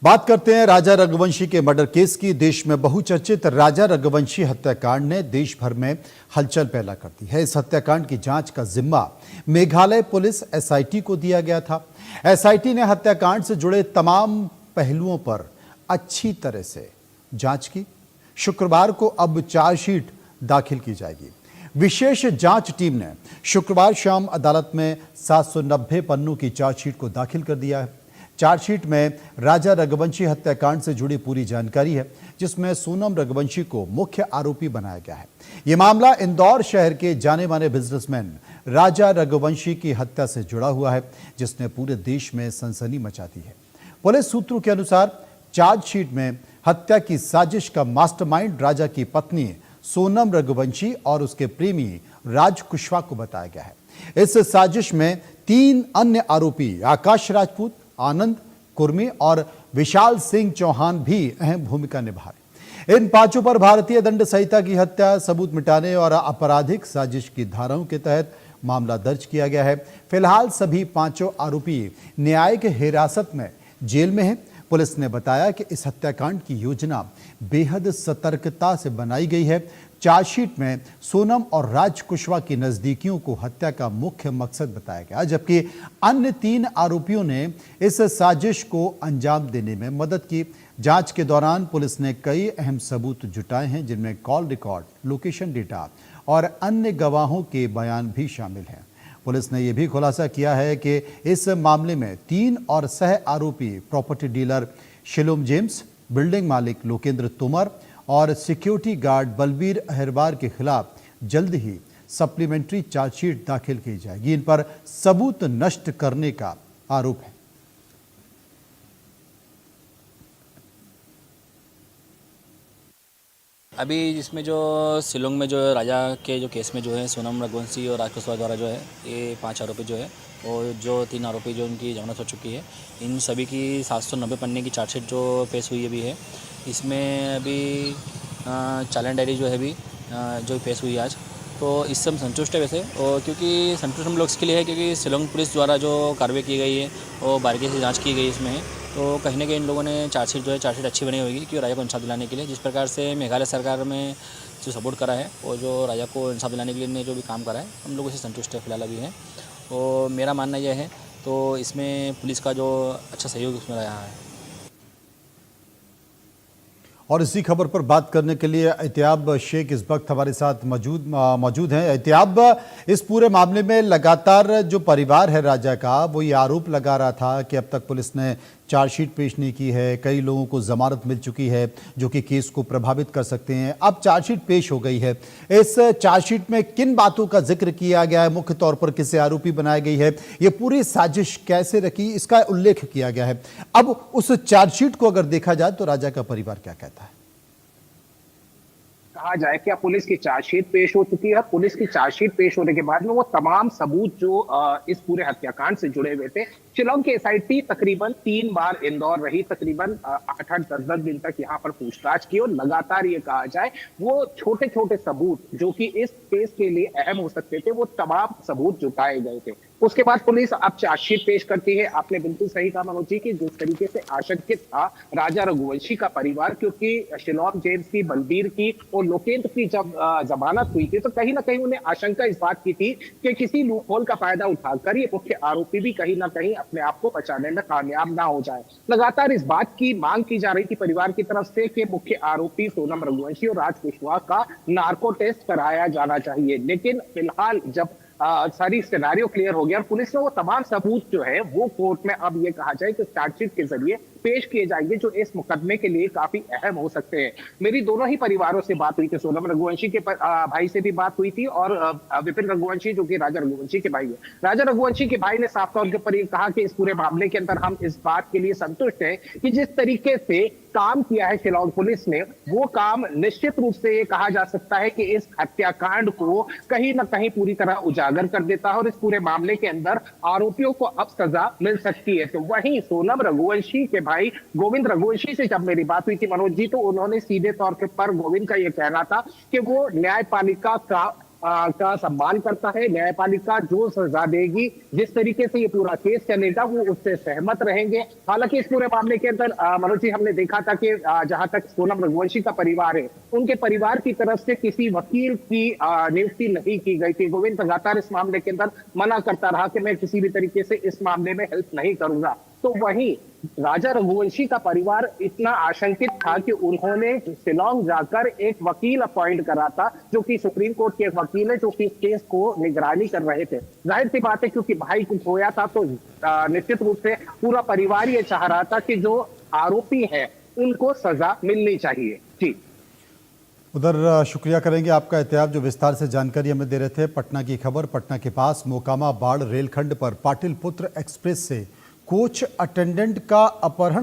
बात करते हैं राजा रघुवंशी के मर्डर केस की। देश में बहुचर्चित राजा रघुवंशी हत्याकांड ने देश भर में हलचल पैदा कर दी है। इस हत्याकांड की जांच का जिम्मा मेघालय पुलिस एसआईटी को दिया गया था। एसआईटी ने हत्याकांड से जुड़े तमाम पहलुओं पर अच्छी तरह से जांच की। शुक्रवार को अब चार्जशीट दाखिल की जाएगी। विशेष जांच टीम ने शुक्रवार शाम अदालत में 790 पन्नों की चार्जशीट को दाखिल कर दिया है। चार्जशीट में राजा रघुवंशी हत्याकांड से जुड़ी पूरी जानकारी है, जिसमें सोनम रघुवंशी को मुख्य आरोपी बनाया गया है। यह मामला इंदौर शहर के जाने माने बिजनेसमैन राजा रघुवंशी की हत्या से जुड़ा हुआ है, जिसने पूरे देश में सनसनी मचा दी है। पुलिस सूत्रों के अनुसार चार्जशीट में हत्या की साजिश का मास्टरमाइंड राजा की पत्नी सोनम रघुवंशी और उसके प्रेमी राज कुशवाहा को बताया गया है। इस साजिश में 3 अन्य आरोपी आकाश राजपूत, आनंद कुर्मी और विशाल सिंह चौहान भी अहम भूमिका निभा रहे। इन 5 पर भारतीय दंड संहिता की हत्या, सबूत मिटाने और आपराधिक साजिश की धाराओं के तहत मामला दर्ज किया गया है। फिलहाल सभी 5 आरोपी न्यायिक हिरासत में जेल में हैं। पुलिस ने बताया कि इस हत्याकांड की योजना बेहद सतर्कता से बनाई गई है। चार्जशीट में सोनम और राज कुशवाहा की नजदीकियों को हत्या का मुख्य मकसद बताया गया, जबकि अन्य 3 आरोपियों ने इस साजिश को अंजाम देने में मदद की। जांच के दौरान पुलिस ने कई अहम सबूत जुटाए हैं, जिनमें कॉल रिकॉर्ड, लोकेशन डेटा और अन्य गवाहों के बयान भी शामिल हैं। पुलिस ने यह भी खुलासा किया है कि इस मामले में 3 और सह आरोपी property dealer Shalom James, building मालिक लोकेंद्र तोमर और सिक्योरिटी गार्ड बलबीर अहिरवार के खिलाफ जल्द ही सप्लीमेंट्री चार्जशीट दाखिल की जाएगी। इन पर सबूत नष्ट करने का आरोप है। अभी जिसमें जो शिलोंग में जो राजा के जो केस में जो है सोनम रघुवंशी और राज कुशवाहा द्वारा जो है ये 5 आरोपी जो है और जो 3 आरोपी जो उनकी जमानत हो चुकी है, इन सभी की 790 पन्ने की चार्जशीट जो पेश हुई अभी है। इसमें अभी चालान डायरी जो है अभी जो पेश हुई आज, तो इससे हम संतुष्ट है वैसे। और क्योंकि संतुष्ट हम लोग इसके लिए है क्योंकि शिलोंग पुलिस द्वारा जो कार्रवाई की गई है और बारीकी से जांच की गई इसमें, तो कहीं ना कहीं इन लोगों ने चार्जशीट अच्छी बनी होगी कि राजा को इंसाफ दिलाने के लिए जिस प्रकार से मेघालय सरकार में जो सपोर्ट करा है और जो राजा को इंसाफ दिलाने के लिए ने जो भी काम करा है, हम लोग इसे संतुष्ट है फिलहाल अभी है। और मेरा मानना यह है तो इसमें पुलिस का जो अच्छा सहयोग इसमें रहा है। और इसी खबर पर बात करने के लिए एहतियाब शेख इस वक्त हमारे साथ मौजूद हैं। एहतियाब, इस पूरे मामले में लगातार जो परिवार है राजा का, वो ये आरोप लगा रहा था कि अब तक पुलिस ने चार्जशीट पेश नहीं की है, कई लोगों को जमानत मिल चुकी है जो कि केस को प्रभावित कर सकते हैं। अब चार्जशीट पेश हो गई है। इस चार्जशीट में किन बातों का जिक्र किया गया है, मुख्य तौर पर किसे आरोपी बनाई गई है, ये पूरी साजिश कैसे रखी, इसका उल्लेख किया गया है। अब उस चार्जशीट को अगर देखा जाए तो राजा का परिवार क्या कहता है? कहा जाए क्या पुलिस की चार्जशीट पेश हो चुकी है। पुलिस की चार्जशीट पेश होने के बाद में वो तमाम सबूत जो इस पूरे हत्याकांड से जुड़े हुए थे, शिलोंग की एसआईटी तकरीबन 3 बार इंदौर रही, तकरीबन 8-8, 10-10 दिन तक यहाँ पर पूछताछ की और लगातार ये कहा जाए वो छोटे छोटे सबूत जो कि इस केस के लिए अहम हो सकते थे, वो तमाम सबूत जुटाए गए थे। उसके बाद पुलिस अब चार्जशीट पेश करती है। आपने बिल्कुल सही कहा मनोज जी की जिस तरीके से आशंकित था राजा रघुवंशी का परिवार, क्योंकि शिलोम जेम्स की, बलबीर की और लोकेंद्र की जब जमानत हुई थी तो कहीं ना कहीं उन्हें आशंका इस बात की थी कि किसी लूपहोल का फायदा उठाकर ये मुख्य आरोपी भी कहीं ना कहीं अपने आप को बचाने में कामयाब ना हो जाए। लगातार इस बात की मांग की जा रही थी परिवार की तरफ से कि मुख्य आरोपी सोनम रघुवंशी और राज कुशवाहा का नार्को टेस्ट कराया जाना चाहिए। लेकिन फिलहाल जब सारी सिनेरियो क्लियर हो गया और पुलिस ने वो तमाम सबूत जो है वो कोर्ट में अब ये कहा जाए कि चार्जशीट के जरिए पेश किए जाएंगे जो इस मुकदमे के लिए काफी अहम हो सकते हैं। मेरी दोनों ही परिवारों से बात हुई थी, सोनम रघुवंशी के भाई से भी बात हुई थी और विपिन रघुवंशी जो कि राजा रघुवंशी के भाई है। राजा रघुवंशी के भाई ने साफ तौर पर ये कहा कि इस पूरे मामले के अंदर हम इस बात के लिए संतुष्ट हैं कि जिस तरीके से काम किया है शिलोंग पुलिस ने, वो काम निश्चित रूप से ये कहा जा सकता है कि इस हत्याकांड को कहीं ना कहीं पूरी तरह उजागर कर देता है और इस पूरे मामले के अंदर आरोपियों को अब सजा मिल सकती है। तो वहीं सोनम रघुवंशी के भाई गोविंद रघुवंशी से जब मेरी बात हुई थी मनोज जी, तो उन्होंने सीधे तौर पर गोविंद का यह कहना था कि वो न्यायपालिका का का सम्मान करता है। न्यायपालिका जो सजा देगी, जिस तरीके से ये पूरा केस चलेगा, वो उससे सहमत रहेंगे। हालांकि इस पूरे मामले के अंदर मनोज जी, हमने देखा था कि जहां तक सोनम रघुवंशी का परिवार है, उनके परिवार की तरफ से किसी वकील की नियुक्ति नहीं की गई थी। गोविंद लगातार इस मामले के अंदर मना करता रहा कि मैं किसी भी तरीके से इस मामले में हेल्प नहीं करूंगा। तो वहीं राजा रघुवंशी का परिवार इतना आशंकित था कि उन्होंने शिलोंग जाकर एक वकील अपॉइंट करा था, जो कि सुप्रीम कोर्ट के एक वकील है, जो कि केस को निगरानी कर रहे थे। जाहिर सी बात है, क्योंकि भाई को खोया था, तो निश्चित रूप से पूरा परिवार ये चाह रहा था कि जो आरोपी है उनको सजा मिलनी चाहिए। जी उधर शुक्रिया करेंगे आपका एहतियात, जो विस्तार से जानकारी हमें दे रहे थे। पटना की खबर, पटना के पास मोकामा बाढ़ रेलखंड पर पाटिल पुत्र एक्सप्रेस से कोच अटेंडेंट का अपहरण